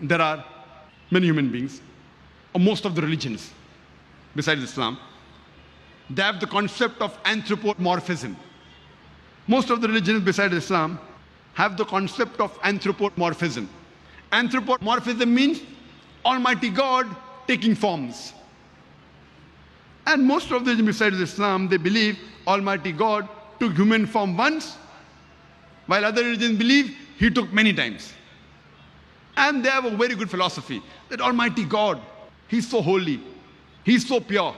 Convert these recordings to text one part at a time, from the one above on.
there are many human beings, or most of the religions besides Islam, they have the concept of anthropomorphism. Most of the religions besides Islam have the concept of anthropomorphism. Anthropomorphism means Almighty God taking forms. And most of the religions besides Islam, they believe Almighty God took human form once, while other religions believe He took many times. And they have a very good philosophy that Almighty God, He's so holy, He's so pure.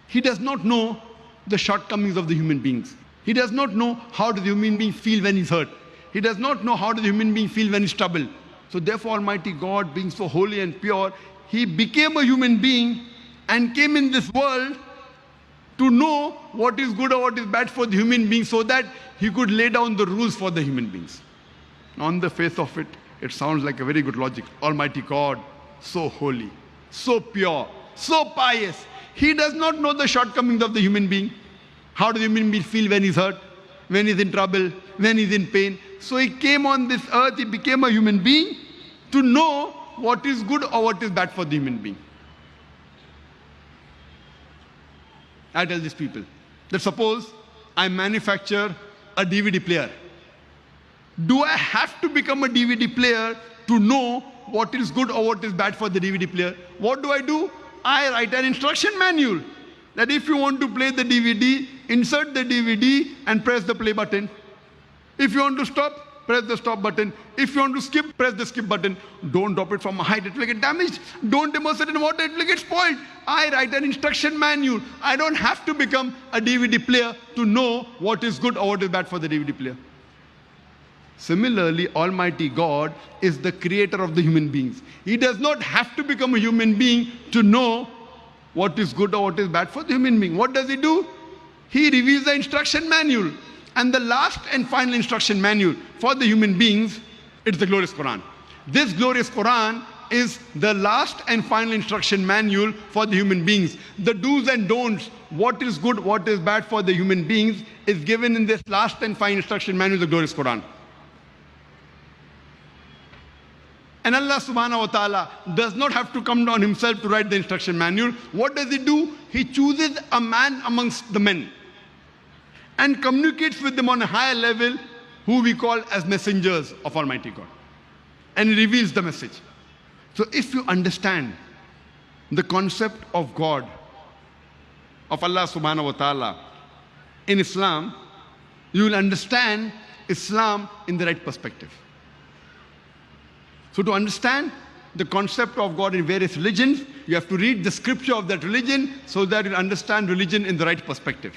He does not know the shortcomings of the human beings. He does not know how does the human being feel when he's hurt. He does not know how does the human being feel when he's troubled. So therefore Almighty God, being so holy and pure, He became a human being and came in this world to know what is good or what is bad for the human being, so that He could lay down the rules for the human beings. On the face of it, it sounds like a very good logic. Almighty God, so holy, so pure, so pious. He does not know the shortcomings of the human being. How does the human being feel when he's hurt, when he's in trouble, when he's in pain? So He came on this earth, He became a human being to know what is good or what is bad for the human being. I tell these people that suppose I manufacture a DVD player. Do I have to become a DVD player to know what is good or what is bad for the DVD player? What do? I write an instruction manual that if you want to play the DVD, insert the DVD and press the play button. If you want to stop, press the stop button. If you want to skip, press the skip button. Don't drop it from a height, it will get damaged. Don't immerse it in water, it will get spoiled. I write an instruction manual. I don't have to become a DVD player to know what is good or what is bad for the DVD player. Similarly, Almighty God is the creator of the human beings. He does not have to become a human being to know what is good or what is bad for the human being. What does He do? He reveals the instruction manual. And the last and final instruction manual for the human beings, it's the glorious Quran. This glorious Quran is the last and final instruction manual for the human beings. The do's and don'ts, what is good, what is bad for the human beings, is given in this last and final instruction manual, the glorious Quran. And Allah subhanahu wa ta'ala does not have to come down Himself to write the instruction manual. What does He do? He chooses a man amongst the men and communicates with them on a higher level, who we call as messengers of Almighty God. And He reveals the message. So if you understand the concept of God, of Allah subhanahu wa ta'ala in Islam, you will understand Islam in the right perspective. So to understand the concept of God in various religions, you have to read the scripture of that religion so that you understand religion in the right perspective.